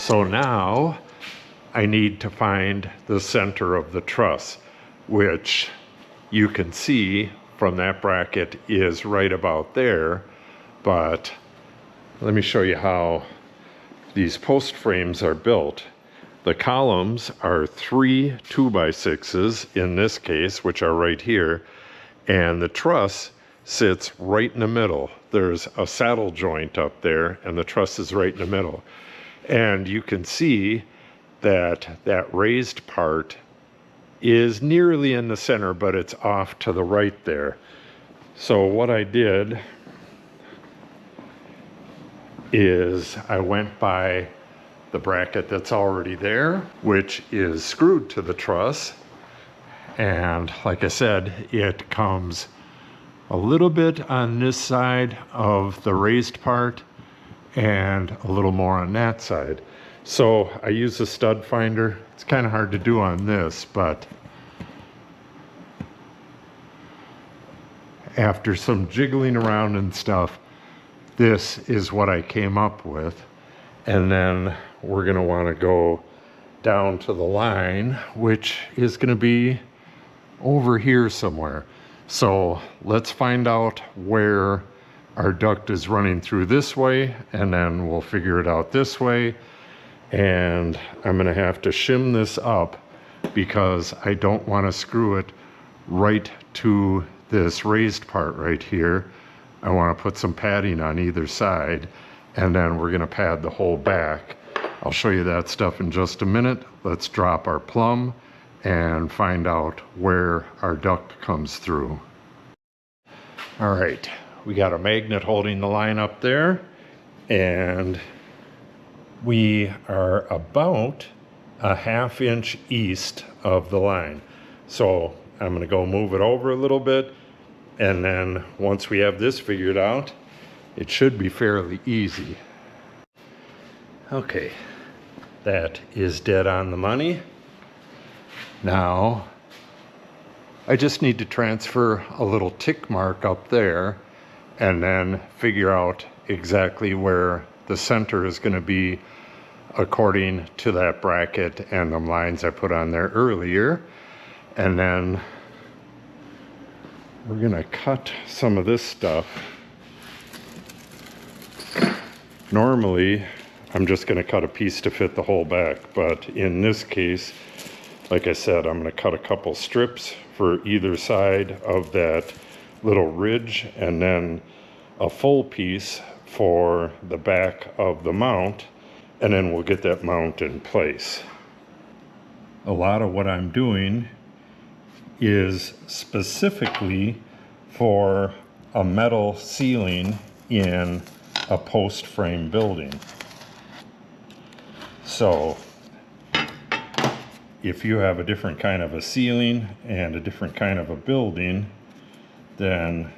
So now I need to find the center of the truss, which you can see from that bracket is right about there. But let me show you how these post frames are built. The columns are 3 2x6s in this case, which are right here, and the truss sits right in the middle. There's a saddle joint up there, and the truss is right in the middle. And you can see that that raised part is nearly in the center, but it's off to the right there. So what I did is I went by the bracket that's already there, which is screwed to the truss. And like I said, it comes a little bit on this side of the raised part and a little more on that side. So I use a stud finder. It's kind of hard to do on this, but after some jiggling around and stuff, this is what I came up with. And then we're going to want to go down to the line, which is going to be over here somewhere. So let's find out where our duct is running through this way, and then we'll figure it out this way. And I'm going to have to shim this up because I don't want to screw it right to this raised part right here. I want to put some padding on either side, and then we're going to pad the whole back. I'll show you that stuff in just a minute. Let's drop our plumb and find out where our duct comes through. All right, we got a magnet holding the line up there, and we are about a ½ inch east of the line. So I'm going to go move it over a little bit, and then once we have this figured out, it should be fairly easy. Okay, that is dead on the money. Now, I just need to transfer a little tick mark up there and then figure out exactly where the center is going to be according to that bracket and the lines I put on there earlier. And then we're going to cut some of this stuff. Normally, I'm just going to cut a piece to fit the whole back, but in this case, like I said, I'm going to cut a couple strips for either side of that little ridge, and then a full piece for the back of the mount, and then we'll get that mount in place. A lot of what I'm doing is specifically for a metal ceiling in a post frame building. So if you have a different kind of a ceiling and a different kind of a building, then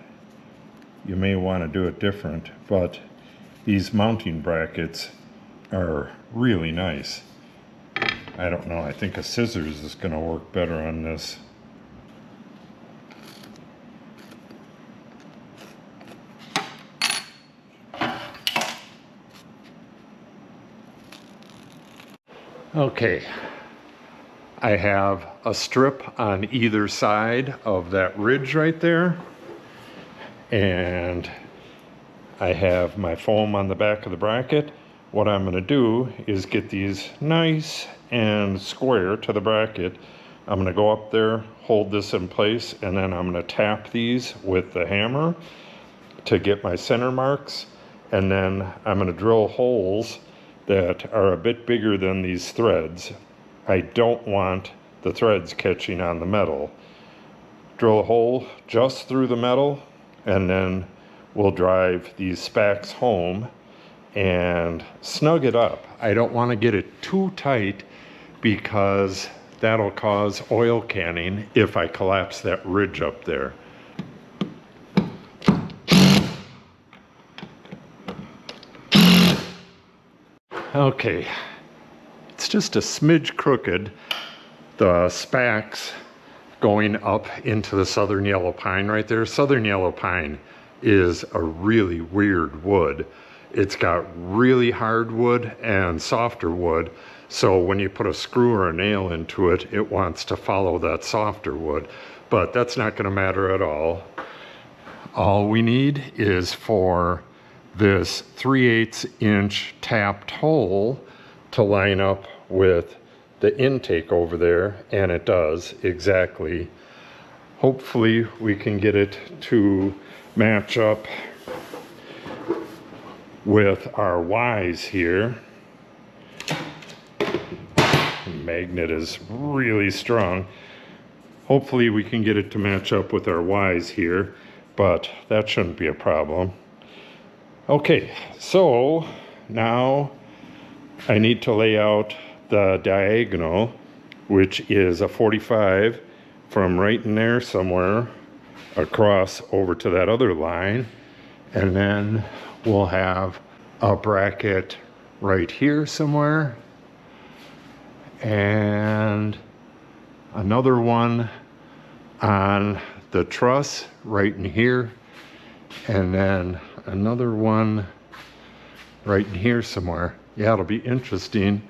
you may want to do it different. But these mounting brackets are really nice. I don't know, I think a scissors is going to work better on this. Okay, I have a strip on either side of that ridge right there, and I have my foam on the back of the bracket. What I'm going to do is get these nice and square to the bracket. I'm going to go up there, hold this in place, and then I'm going to tap these with the hammer to get my center marks, and then I'm going to drill holes that are a bit bigger than these threads. I don't want the threads catching on the metal. Drill a hole just through the metal, and then we'll drive these spacks home and snug it up. I don't want to get it too tight because that'll cause oil canning if I collapse that ridge up there. Okay, it's just a smidge crooked. The spacks going up into the southern yellow pine right there. Southern yellow pine is a really weird wood, It's got really hard wood and softer wood. So when you put a screw or a nail into it, it wants to follow that softer wood. But that's not going to matter at all. All we need is for this 3/8 inch tapped hole to line up with the intake over there, and it does exactly. Hopefully we can get it to match up with our Y's here. The magnet is really strong. Hopefully we can get it to match up with our Y's here, but that shouldn't be a problem. Okay, so now I need to lay out the diagonal, which is a 45 from right in there somewhere across over to that other line. And then we'll have a bracket right here somewhere. And another one on the truss right in here. And then another one right in here somewhere. Yeah, it'll be interesting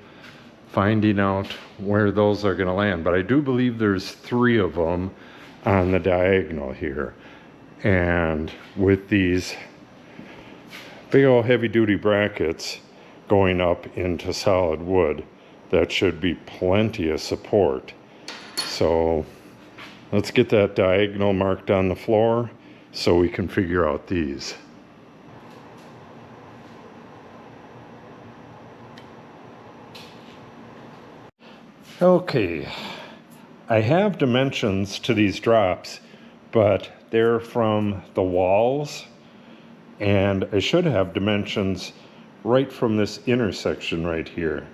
finding out where those are going to land. But I do believe there's 3 of them on the diagonal here. And with these big old heavy duty brackets going up into solid wood, that should be plenty of support. So let's get that diagonal marked on the floor so we can figure out these. Okay, I have dimensions to these drops, but they're from the walls, and I should have dimensions right from this intersection right here.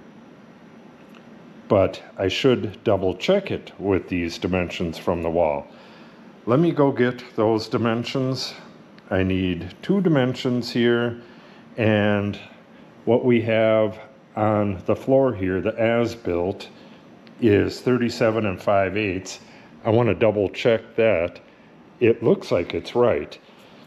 But I should double check it with these dimensions from the wall. Let me go get those dimensions. I need 2 dimensions here, and what we have on the floor here, the as-built, is 37 5/8. I want to double check that. It looks like it's right.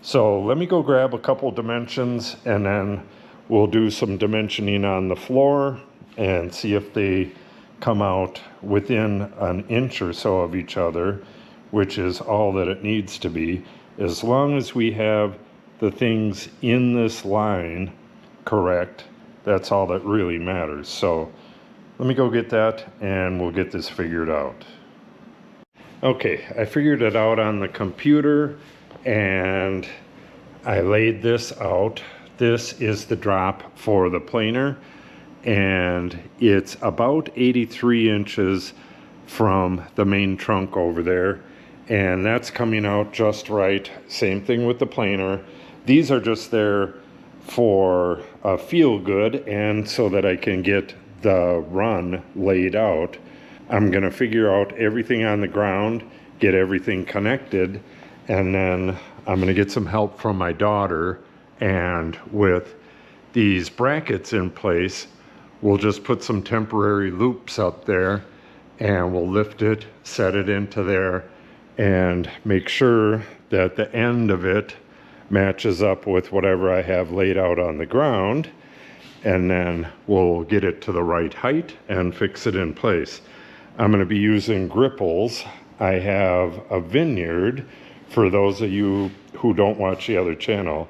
So let me go grab a couple dimensions, and then we'll do some dimensioning on the floor and see if they come out within an inch or so of each other, which is all that it needs to be. As long as we have the things in this line correct, that's all that really matters. So let me go get that and we'll get this figured out. Okay, I figured it out on the computer and I laid this out. This is the drop for the planer, and it's about 83 inches from the main trunk over there, and that's coming out just right. Same thing with the planer. These are just there for a feel good and so that I can get the run laid out. I'm gonna figure out everything on the ground, get everything connected, and then I'm gonna get some help from my daughter, and with these brackets in place, we'll just put some temporary loops up there and we'll lift it, set it into there, and make sure that the end of it matches up with whatever I have laid out on the ground, and then we'll get it to the right height and fix it in place. I'm going to be using gripples. I have a vineyard. For those of you who don't watch the other channel,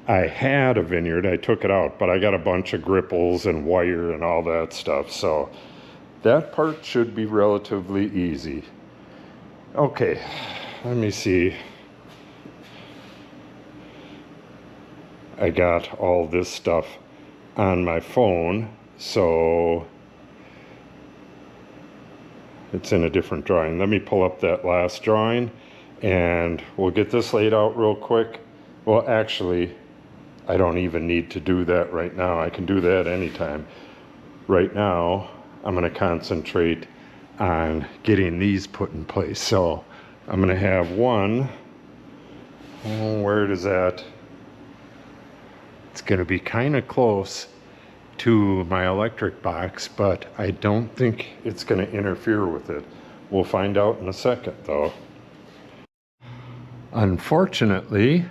I had a vineyard, I took it out, but I got a bunch of gripples and wire and all that stuff, so that part should be relatively easy. Okay, let me see. I got all this stuff on my phone, so it's in a different drawing. Let me pull up that last drawing and we'll get this laid out real quick. Well, actually, I don't even need to do that right now. I can do that anytime. Right now, I'm going to concentrate on getting these put in place. So I'm going to have one. Oh, where is that? It's going to be kind of close to my electric box, but I don't think it's going to interfere with it. We'll find out in a second, though. Unfortunately,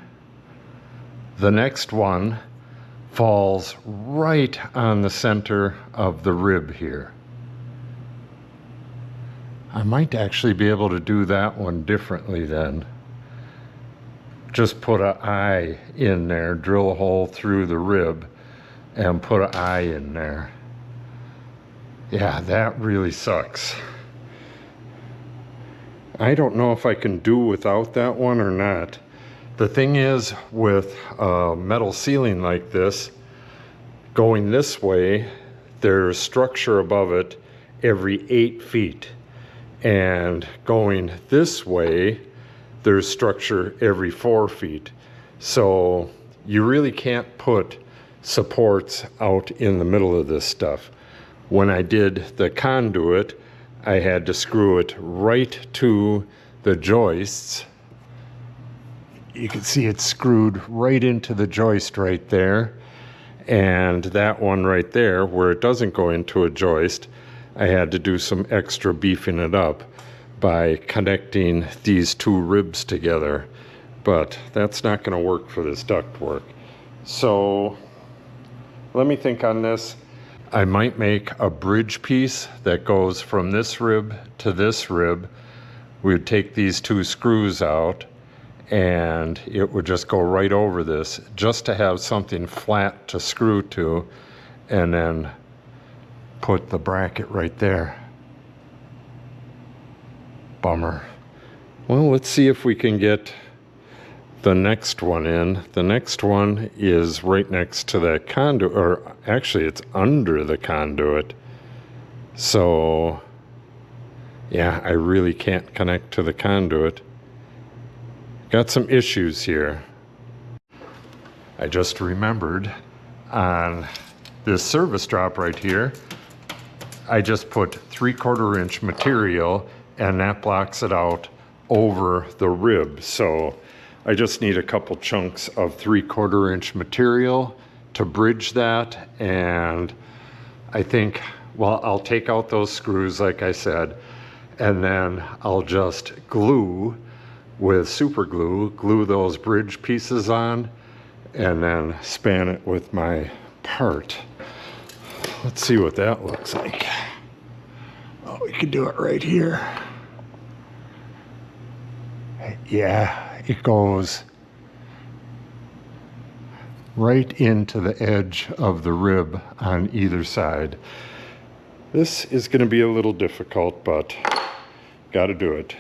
the next one falls right on the center of the rib here. I might actually be able to do that one differently then. Just put an eye in there, drill a hole through the rib and put an eye in there. Yeah, that really sucks. I don't know if I can do without that one or not. The thing is, with a metal ceiling like this, going this way, there's structure above it every 8 feet. And going this way, there's structure every 4 feet. So you really can't put supports out in the middle of this stuff. When I did the conduit, I had to screw it right to the joists. You can see it's screwed right into the joist right there. And that one right there, where it doesn't go into a joist, I had to do some extra beefing it up by connecting these two ribs together. But that's not going to work for this ductwork. So let me think on this. I might make a bridge piece that goes from this rib to this rib. We would take these two screws out and it would just go right over this, just to have something flat to screw to, and then put the bracket right there. Bummer. Well, let's see if we can get the next one in. The next one is right next to that conduit, or actually it's under the conduit. So yeah, I really can't connect to the conduit. Got some issues here. I just remembered on this service drop right here, I just put 3/4 inch material and that blocks it out over the rib. So I just need a couple chunks of 3/4 inch material to bridge that. And I think, well, I'll take out those screws like I said, and then I'll just glue with super glue those bridge pieces on, and then span it with my part. Let's see what that looks like. Oh, we can do it right here. Yeah, it goes right into the edge of the rib on either side. This is going to be a little difficult, but got to do it.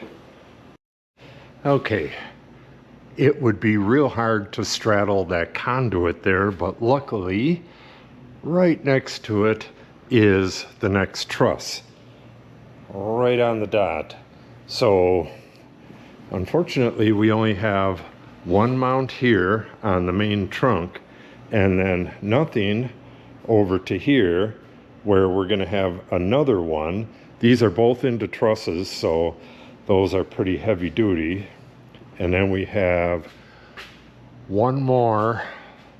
Okay, it would be real hard to straddle that conduit there, but luckily, right next to it is the next truss, right on the dot. So, unfortunately, we only have one mount here on the main trunk, and then nothing over to here, where we're going to have another one. These are both into trusses, so those are pretty heavy duty. And then we have one more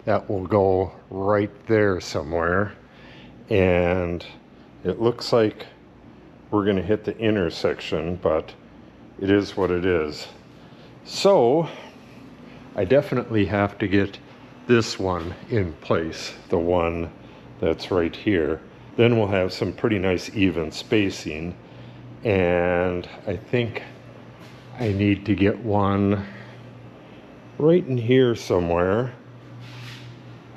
that will go right there somewhere. And it looks like we're going to hit the intersection, but it is what it is. So I definitely have to get this one in place, the one that's right here. Then we'll have some pretty nice even spacing. And I think I need to get one right in here somewhere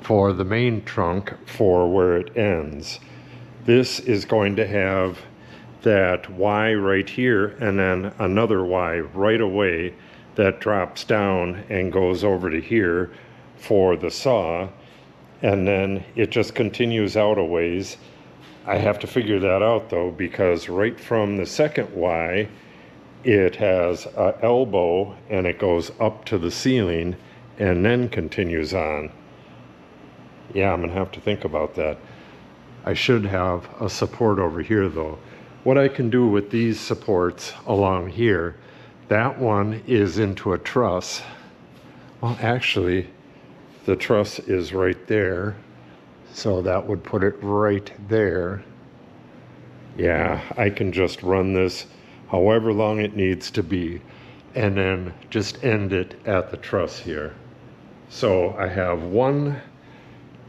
for the main trunk for where it ends. This is going to have that Y right here and then another Y right away that drops down and goes over to here for the saw, and then it just continues out a ways. I have to figure that out though, because right from the second Y it has an elbow and it goes up to the ceiling and then continues on. Yeah, I'm gonna have to think about that. I should have a support over here though. What I can do with these supports along here, that one is into a truss. Well, actually, the truss is right there, so that would put it right there. Yeah, I can just run this however long it needs to be, and then just end it at the truss here. So I have one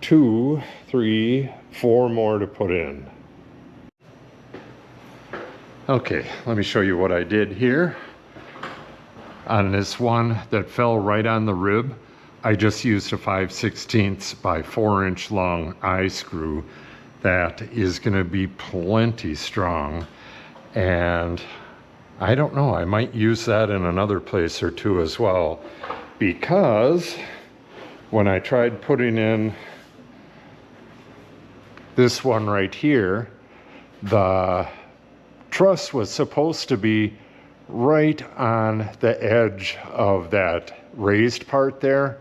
2, 3, 4 more to put in. Okay, let me show you what I did here. On this one that fell right on the rib, I just used a 5/16 by 4-inch long eye screw. That is going to be plenty strong, and I don't know, I might use that in another place or two as well, because when I tried putting in this one right here, the truss was supposed to be right on the edge of that raised part there,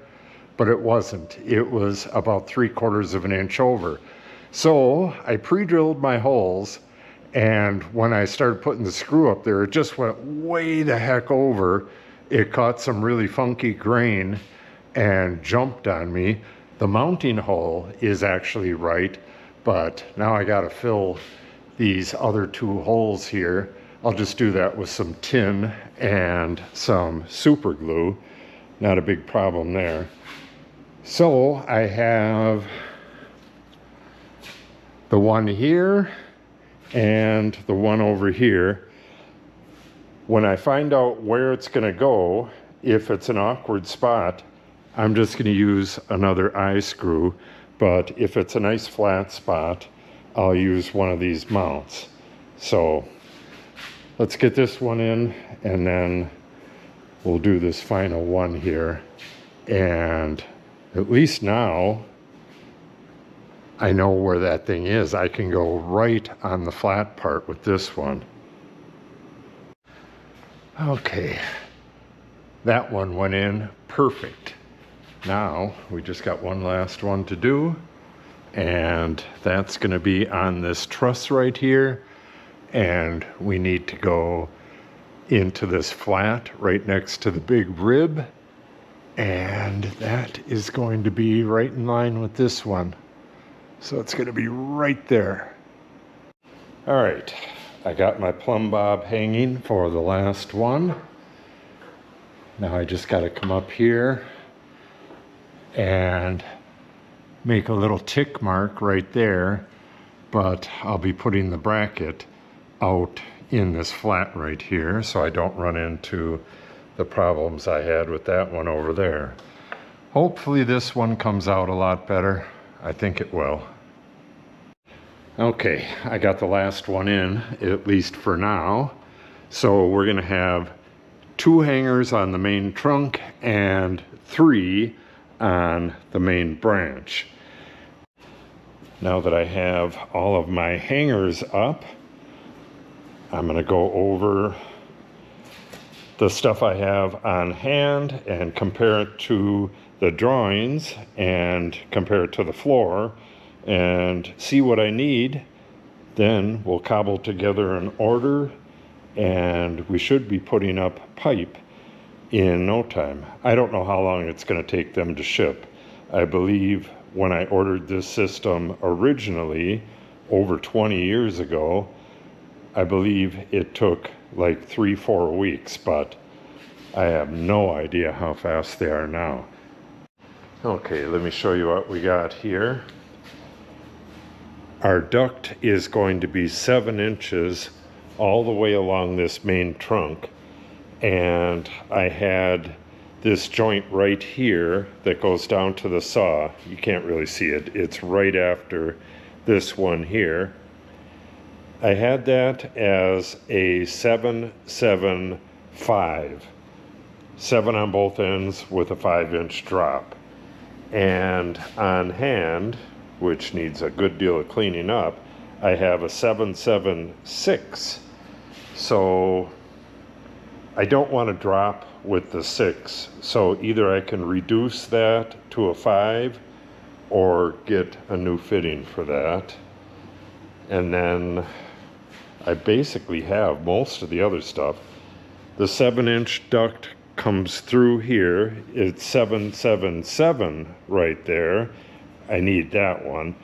but it wasn't. It was about 3/4 of an inch over. So I pre-drilled my holes, and when I started putting the screw up there, it just went way the heck over. It caught some really funky grain and jumped on me. The mounting hole is actually right, but now I gotta fill these other 2 holes here. I'll just do that with some tin and some super glue. Not a big problem there. So I have the one here and the one over here. When I find out where it's going to go, if it's an awkward spot, I'm just going to use another eye screw. But if it's a nice flat spot, I'll use one of these mounts. So let's get this one in, and then we'll do this final one here. And at least now I know where that thing is. I can go right on the flat part with this one. Okay, that one went in perfect. Now we just got one last one to do, and that's going to be on this truss right here, and we need to go into this flat right next to the big rib, and that is going to be right in line with this one. So it's going to be right there. All right, I got my plumb bob hanging for the last one. Now I just got to come up here and make a little tick mark right there, but I'll be putting the bracket out in this flat right here so I don't run into the problems I had with that one over there. Hopefully this one comes out a lot better. I think it will. Okay, I got the last one in, at least for now. So we're going to have 2 hangers on the main trunk and 3 on the main branch. Now that I have all of my hangers up, I'm going to go over the stuff I have on hand and compare it to the drawings and compare it to the floor and see what I need. Then we'll cobble together an order, and we should be putting up pipe in no time. I don't know how long it's going to take them to ship. I believe when I ordered this system originally over 20 years ago, I believe it took like 3-4 weeks, but I have no idea how fast they are now. Okay, let me show you what we got here. Our duct is going to be 7 inches all the way along this main trunk, and I had this joint right here that goes down to the saw. You can't really see it. It's right after this one here. I had that as a 7-7-5, 7 on both ends with a 5-inch drop. And on hand, which needs a good deal of cleaning up, I have a 7-7-6. So I don't want to drop with the 6. So either I can reduce that to a 5 or get a new fitting for that. And then I basically have most of the other stuff. The 7-inch duct comes through here. It's 7-7-7 right there. I need that one.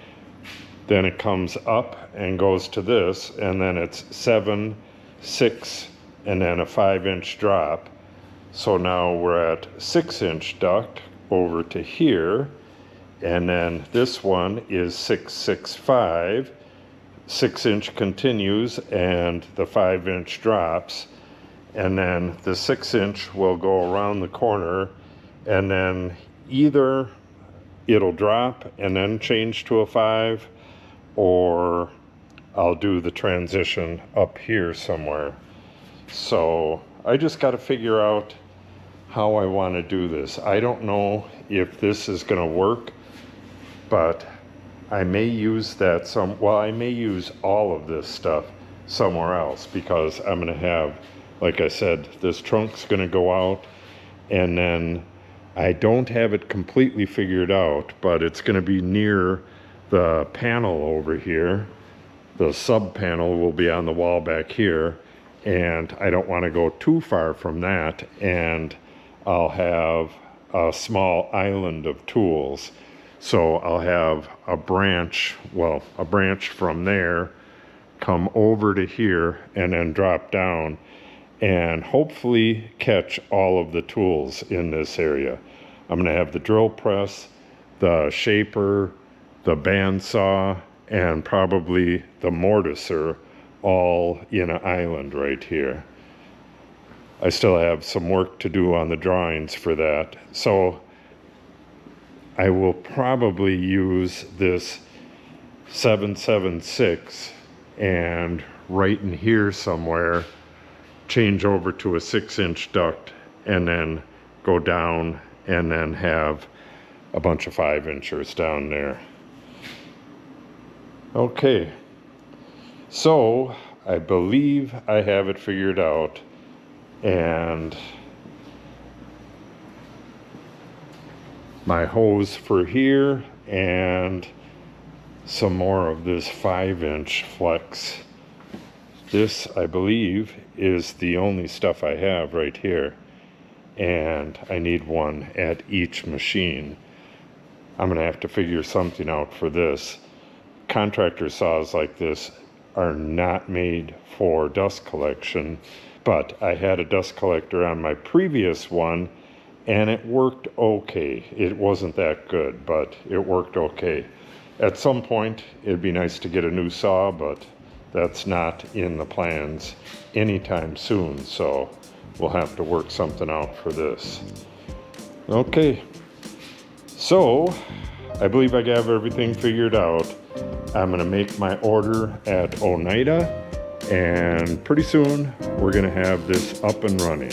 Then it comes up and goes to this, and then it's 7, 6, and then a 5-inch drop. So now we're at 6-inch duct over to here, And then this one is 665. 6-inch continues and the 5-inch drops. And then the 6-inch will go around the corner, and then either it'll drop and then change to a 5, or I'll do the transition up here somewhere. So I just got to figure out how I want to do this. I don't know if this is going to work, but I may use that I may use all of this stuff somewhere else, because I'm going to have, like I said, this trunk's going to go out, and then I don't have it completely figured out, but it's going to be near the panel over here. The sub panel will be on the wall back here, and I don't want to go too far from that, and I'll have a small island of tools. So I'll have a branch from there come over to here and then drop down, and hopefully catch all of the tools in this area. I'm going to have the drill press, the shaper, the bandsaw, and probably the mortiser all in an island right here. I still have some work to do on the drawings for that. So I will probably use this 776 and right in here somewhere change over to a 6-inch duct, and then go down and then have a bunch of 5-inchers down there. Okay, so I believe I have it figured out, and my hose for here and some more of this 5-inch flex. This, I believe, is the only stuff I have right here, and I need one at each machine. I'm gonna have to figure something out for this. Contractor saws like this are not made for dust collection, but I had a dust collector on my previous one and it worked okay. It wasn't that good, but it worked okay. At some point, it'd be nice to get a new saw, but that's not in the plans anytime soon, so we'll have to work something out for this. Okay, so I believe I have everything figured out. I'm gonna make my order at Oneida, and pretty soon we're gonna have this up and running.